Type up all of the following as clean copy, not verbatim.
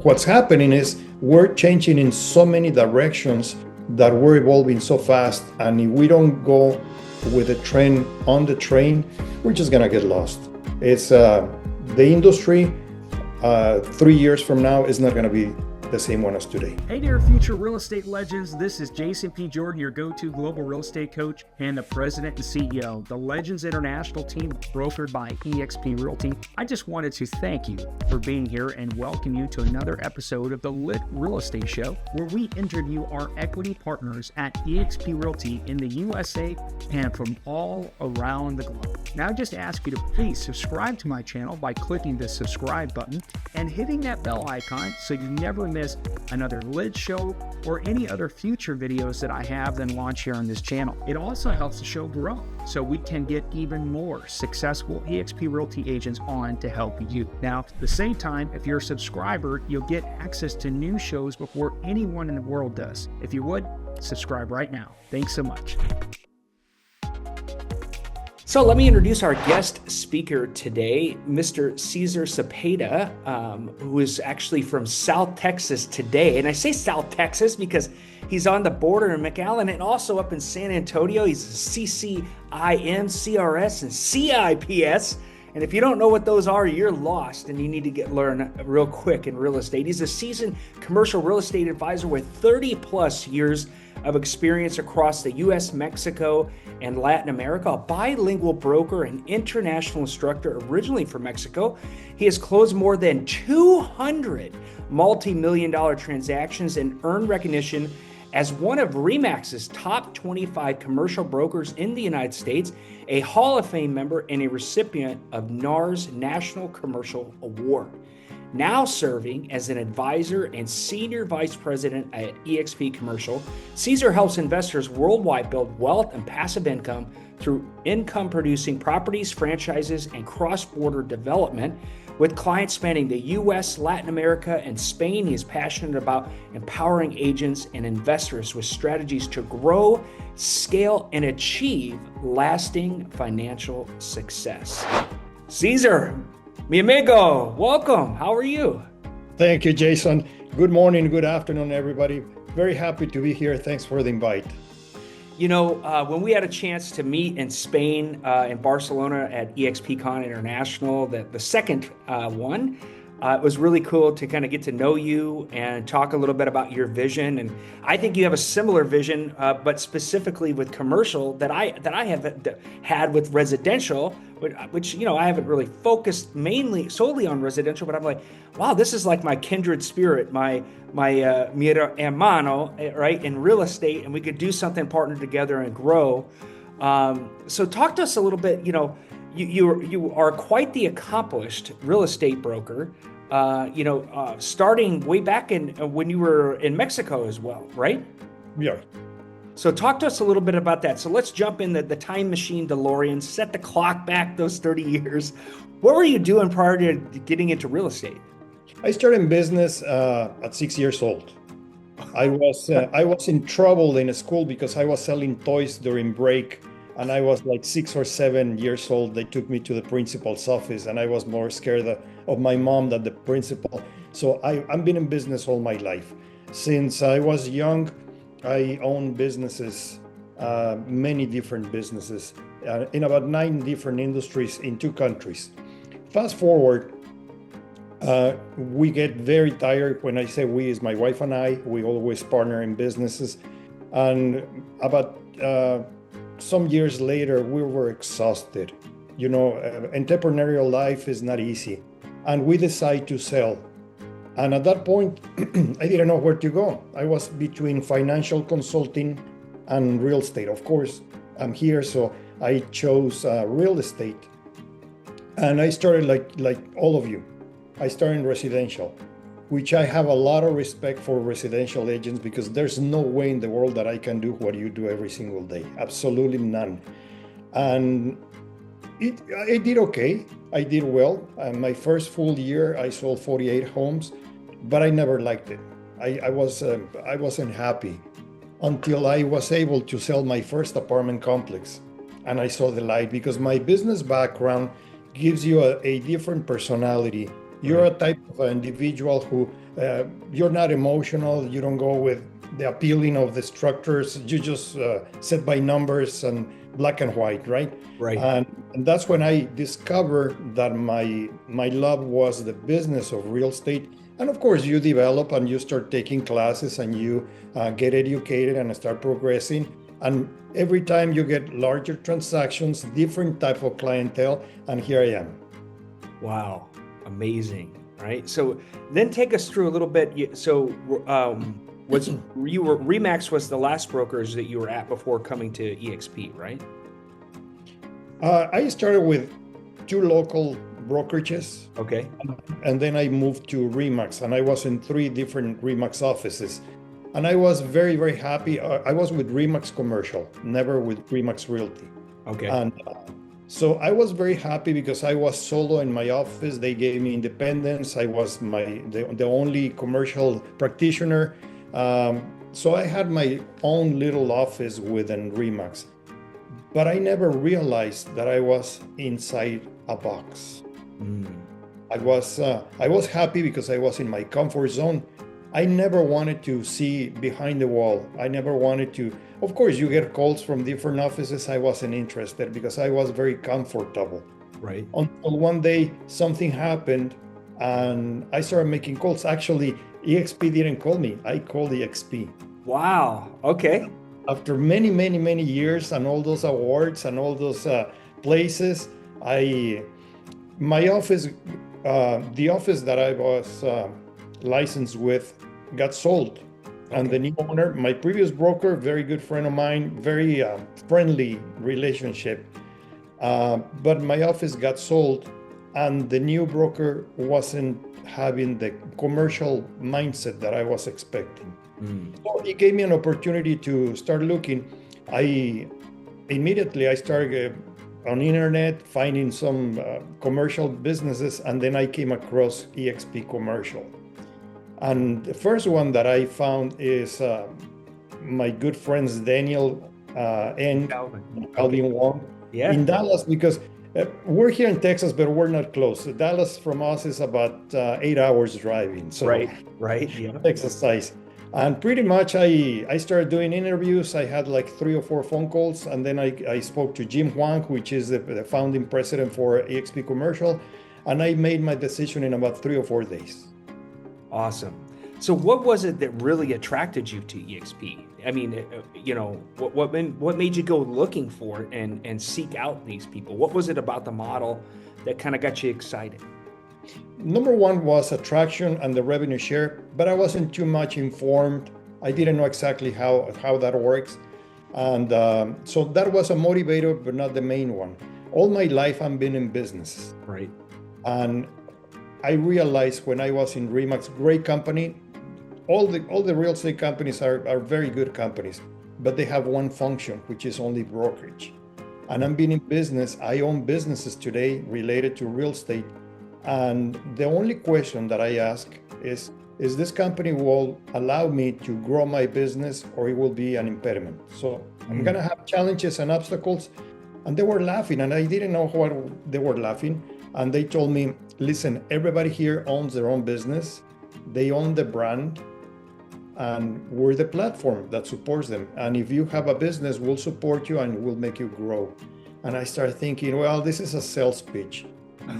what's happening is we're changing in so many directions that we're evolving so fast. And if we don't go with the trend on the train, we're just gonna get lost. It's the industry 3 years from now is not gonna be the same one as today. Hey there, future real estate legends. This is Jason P. Jordan, your go-to global real estate coach and the president and CEO, the Legends International team brokered by eXp Realty. I just wanted to thank you for being here and welcome you to another episode of the LiT Real Estate Show, where we interview our equity partners at eXp Realty in the USA and from all around the globe. Now I just ask you to please subscribe to my channel by clicking the subscribe button and hitting that bell icon so you never miss another LiT show or any other future videos that I have then launch here on this channel. It also helps the show grow so we can get even more successful eXp Realty agents on to help you. Now, at the same time, if you're a subscriber, you'll get access to new shows before anyone in the world does. If you would, subscribe right now. Thanks so much. So let me introduce our guest speaker today, Mr. Cesar Cepeda, who is actually from South Texas today. And I say South Texas because he's on the border in McAllen and also up in San Antonio. He's a CCIM, CRS, and CIPS. And if you don't know what those are, you're lost and you need to learn real quick in real estate. He's a seasoned commercial real estate advisor with 30 plus years of experience across the US, Mexico, and Latin America, a bilingual broker and international instructor originally from Mexico. He has closed more than 200 multi-million-dollar transactions and earned recognition as one of RE/MAX's top 25 commercial brokers in the United States, a Hall of Fame member, and a recipient of NAR's National Commercial Award. Now serving as an advisor and senior vice president at eXp Commercial, Cesar helps investors worldwide build wealth and passive income through income-producing properties, franchises, and cross-border development. With clients spanning the US, Latin America, and Spain, he is passionate about empowering agents and investors with strategies to grow, scale, and achieve lasting financial success. Cesar, mi amigo, welcome. How are you? Thank you, Jason. Good morning, good afternoon, everybody. Very happy to be here. Thanks for the invite. You know, when we had a chance to meet in Spain, in Barcelona at eXpCon International, the second one, it was really cool to kind of get to know you and talk a little bit about your vision. And I think you have a similar vision, but specifically with commercial that I have had with residential, which you know I haven't really focused solely on residential. But I'm like, wow, this is like my kindred spirit, my mi hermano, right, in real estate, and we could do something, partner together, and grow. So talk to us a little bit. You know, you are quite the accomplished real estate broker. Starting way back when you were in Mexico as well, right? Yeah. So talk to us a little bit about that. So let's jump in the time machine DeLorean, set the clock back those 30 years. What were you doing prior to getting into real estate? I started in business at 6 years old. I was in trouble in school because I was selling toys during break. And I was like 6 or 7 years old. They took me to the principal's office, and I was more scared of my mom than the principal. So I've been in business all my life. Since I was young, I owned businesses, many different businesses, in about 9 different industries in 2 countries. Fast forward, we get very tired. When I say we, is my wife and I. We always partner in businesses. And about some years later, we were exhausted. You know, entrepreneurial life is not easy. And we decided to sell. And at that point, I didn't know where to go. I was between financial consulting and real estate. Of course, I'm here, so I chose real estate. And I started like all of you. I started in residential, which I have a lot of respect for residential agents because there's no way in the world that I can do what you do every single day. Absolutely none. And I did okay. I did well. My first full year, I sold 48 homes, but I never liked it. I wasn't happy until I was able to sell my first apartment complex. And I saw the light because my business background gives you a different personality. You're a type of individual who you're not emotional. You don't go with the appealing of the structures. You just set by numbers and black and white, right? Right. And that's when I discovered that my love was the business of real estate. And of course, you develop and you start taking classes and you get educated and start progressing. And every time you get larger transactions, different type of clientele, and here I am. Wow, amazing. Right. So then take us through a little bit. So was you were Remax was the last brokerage that you were at before coming to eXp, right? I started with 2 local brokerages. Okay. And then I moved to Remax, and I was in 3 different Remax offices. And I was very, very happy. I was with Remax Commercial, never with Remax Realty. Okay. And so I was very happy because I was solo in my office. They gave me independence. I was the only commercial practitioner. So I had my own little office within Remax. But I never realized that I was inside a box. I was happy because I was in my comfort zone. I never wanted to see behind the wall. I never wanted to. Of course, you get calls from different offices. I wasn't interested because I was very comfortable. Right. Until one day something happened and I started making calls. Actually, eXp didn't call me. I called eXp. Wow. Okay. After many, many, many years and all those awards and all those places, my office, the office that I was licensed with, got sold. Okay. And the new owner, my previous broker, very good friend of mine, very friendly relationship. But my office got sold, and the new broker wasn't having the commercial mindset that I was expecting. So it gave me an opportunity to start looking. I started on internet finding some commercial businesses, and then I came across eXp Commercial. And the first one that I found is my good friends Daniel and Calvin Wong in Dallas, because we're here in Texas, but we're not close. Dallas from us is about 8 hours driving. So right, yeah. Exercise. And pretty much I started doing interviews. I had like 3 or 4 phone calls, and then I spoke to Jim Huang, which is the founding president for eXp Commercial, and I made my decision in about 3 or 4 days. Awesome. So what was it that really attracted you to eXp? I mean, what made you go looking for and seek out these people? What was it about the model that kind of got you excited? Number one was attraction and the revenue share, but I wasn't too much informed. I didn't know exactly how that works. And so that was a motivator, but not the main one. All my life I've been in business. Right. And I realized when I was in Remax, great company, all the real estate companies are very good companies, but they have one function, which is only brokerage. And I'm being in business. I own businesses today related to real estate. And the only question that I ask is this company will allow me to grow my business, or it will be an impediment? So I'm going to have challenges and obstacles. And they were laughing, and I didn't know what they were laughing. And they told me, listen, everybody here owns their own business. They own the brand, and we're the platform that supports them. And if you have a business, we'll support you and we'll make you grow. And I started thinking, well, this is a sales pitch.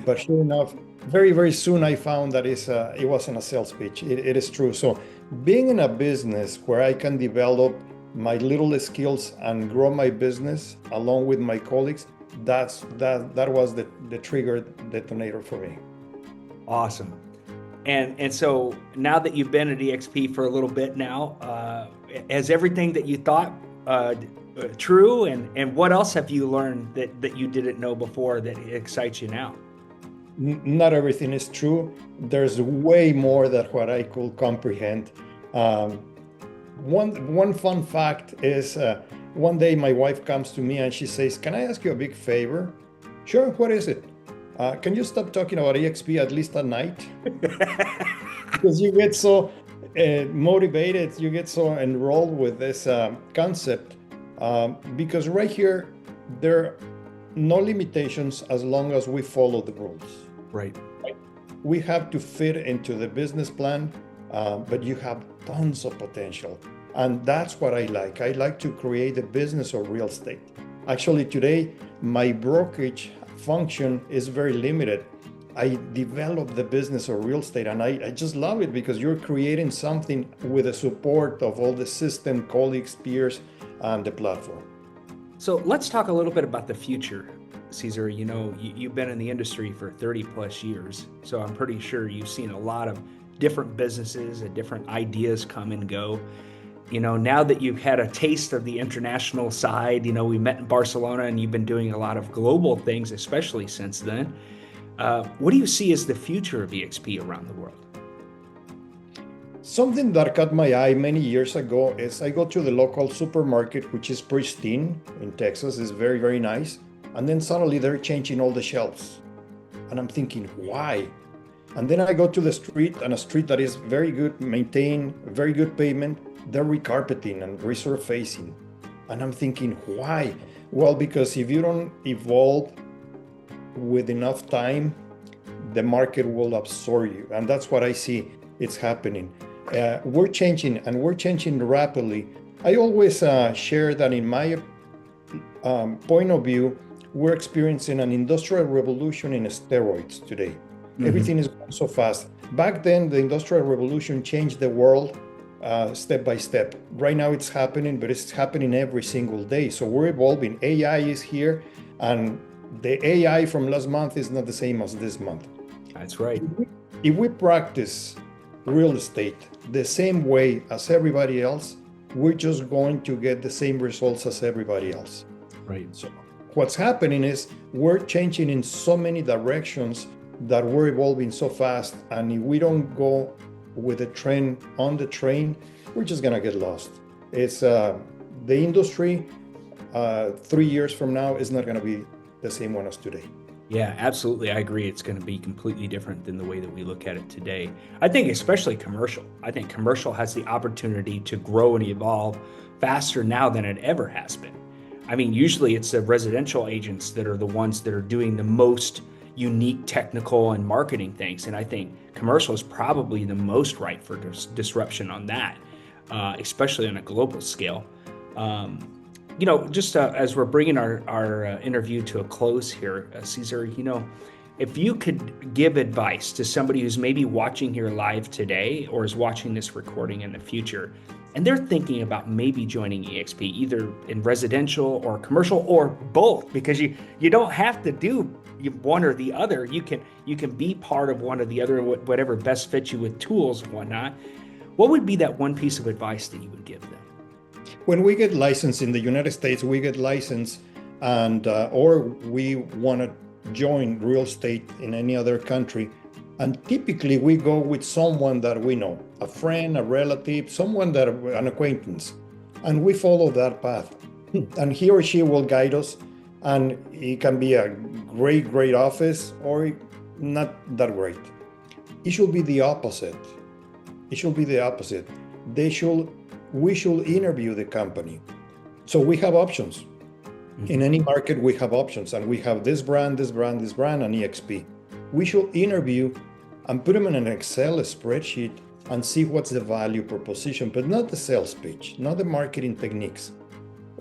But sure enough, very, very soon I found that it wasn't a sales pitch. It is true. So being in a business where I can develop my little skills and grow my business along with my colleagues, that was the trigger detonator for me. Awesome. And so now that you've been at eXp for a little bit now, has everything that you thought true? And what else have you learned that you didn't know before that excites you now? Not everything is true. There's way more than what I could comprehend. One fun fact is one day my wife comes to me and she says, "Can I ask you a big favor?" "Sure, what is it?" Can you stop talking about eXp at least at night?" Because you get so motivated, you get so enrolled with this concept. Because right here, there are no limitations as long as we follow the rules. Right. We have to fit into the business plan, but you have tons of potential. And that's what I like. I like to create a business of real estate. Actually, today, my brokerage function is very limited. I developed the business of real estate, and I just love it because you're creating something with the support of all the system, colleagues, peers, and the platform. So let's talk a little bit about the future, Cesar. You know, you've been in the industry for 30 plus years, so I'm pretty sure you've seen a lot of different businesses and different ideas come and go. You know, now that you've had a taste of the international side, you know, we met in Barcelona and you've been doing a lot of global things, especially since then. What do you see as the future of eXp around the world? Something that caught my eye many years ago is I go to the local supermarket, which is pristine in Texas, is very, very nice. And then suddenly they're changing all the shelves. And I'm thinking, why? And then I go to the street, and a street that is very good maintained, very good pavement, they're recarpeting and resurfacing. And I'm thinking, why? Well, because if you don't evolve with enough time, the market will absorb you. And that's what I see it's happening. We're changing, and we're changing rapidly. I always share that in my point of view, we're experiencing an industrial revolution in steroids today. Mm-hmm. Everything is going so fast. Back then, the industrial revolution changed the world step by step. Right now it's happening, but it's happening every single day. So we're evolving. AI is here, and the AI from last month is not the same as this month. That's right. If we practice real estate the same way as everybody else, we're just going to get the same results as everybody else. Right. So what's happening is we're changing in so many directions that we're evolving so fast. And if we don't go with the trend on the train, we're just going to get lost. It's the industry 3 years from now is not going to be the same one as today. Yeah, absolutely. I agree. It's going to be completely different than the way that we look at it today. I think especially commercial. I think commercial has the opportunity to grow and evolve faster now than it ever has been. I mean, usually it's the residential agents that are the ones that are doing the most unique technical and marketing things. And I think commercial is probably the most ripe for disruption on that, especially on a global scale. You know, just as we're bringing our interview to a close here, Cesar, you know, if you could give advice to somebody who's maybe watching here live today or is watching this recording in the future, and they're thinking about maybe joining eXp, either in residential or commercial or both, because you don't have to do one or the other. You can be part of one or the other, whatever best fits you with tools and whatnot. What would be that one piece of advice that you would give them? When we get licensed in the United States, we get licensed, and or we want to join real estate in any other country, and typically we go with someone that we know, a friend, a relative, someone that an acquaintance, and we follow that path, and he or she will guide us. And it can be a great office or not that great. It should be the opposite. It should be the opposite. We should interview the company. So we have options. Mm-hmm. In any market, we have options, and we have this brand, and eXp. We should interview and put them in an Excel spreadsheet and see what's the value proposition, but not the sales pitch, not the marketing techniques.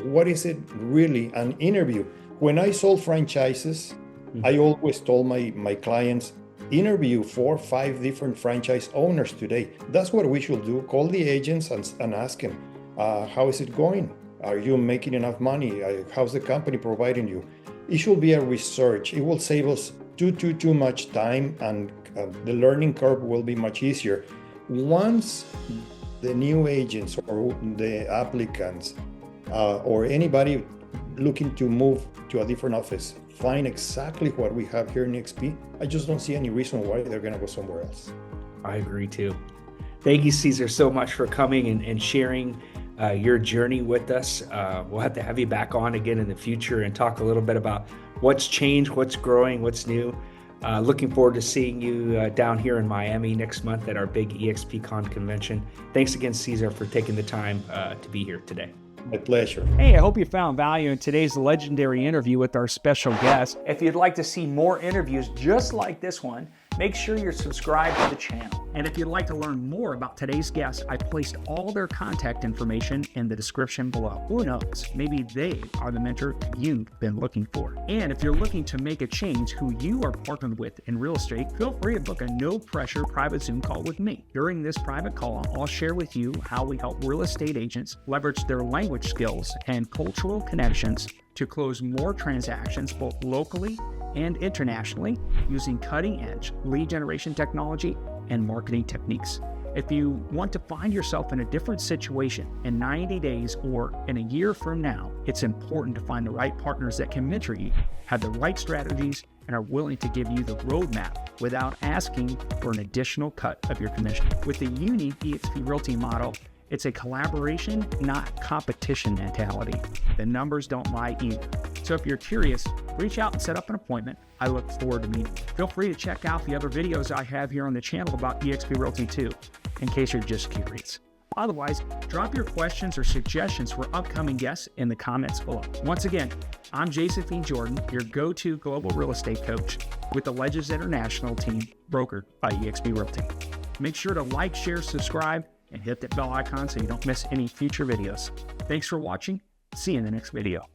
What is it really? An interview. When I sold franchises, mm-hmm. I always told my clients, interview 4 or 5 different franchise owners today. That's what we should do. Call the agents and ask them, how is it going? Are you making enough money? How's the company providing you? It should be a research. It will save us too much time, and the learning curve will be much easier. Once the new agents or the applicants or anybody looking to move to a different office find exactly what we have here in eXp, I just don't see any reason why they're going to go somewhere else. I agree too. Thank you, Cesar, so much for coming and sharing your journey with us. We'll have to have you back on again in the future and talk a little bit about what's changed, what's growing, what's new. Looking forward to seeing you down here in Miami next month at our big eXpCon convention. Thanks again, Cesar, for taking the time to be here today. My pleasure. Hey, I hope you found value in today's legendary interview with our special guest. If you'd like to see more interviews just like this one, make sure you're subscribed to the channel. And if you'd like to learn more about today's guest, I placed all their contact information in the description below. Who knows, maybe they are the mentor you've been looking for. And if you're looking to make a change who you are partnered with in real estate, feel free to book a no-pressure private Zoom call with me. During this private call, I'll share with you how we help real estate agents leverage their language skills and cultural connections to close more transactions both locally and internationally using cutting-edge lead generation technology and marketing techniques. If you want to find yourself in a different situation in 90 days or in a year from now, it's important to find the right partners that can mentor you, have the right strategies, and are willing to give you the roadmap without asking for an additional cut of your commission. With the unique eXp Realty model, it's a collaboration, not competition mentality. The numbers don't lie either. So if you're curious, reach out and set up an appointment. I look forward to meeting you. Feel free to check out the other videos I have here on the channel about eXp Realty too, in case you're just curious. Otherwise, drop your questions or suggestions for upcoming guests in the comments below. Once again, I'm Josephine Jordan, your go-to global real estate coach with the Legends International team brokered by eXp Realty. Make sure to like, share, subscribe, and hit that bell icon so you don't miss any future videos. Thanks for watching. See you in the next video.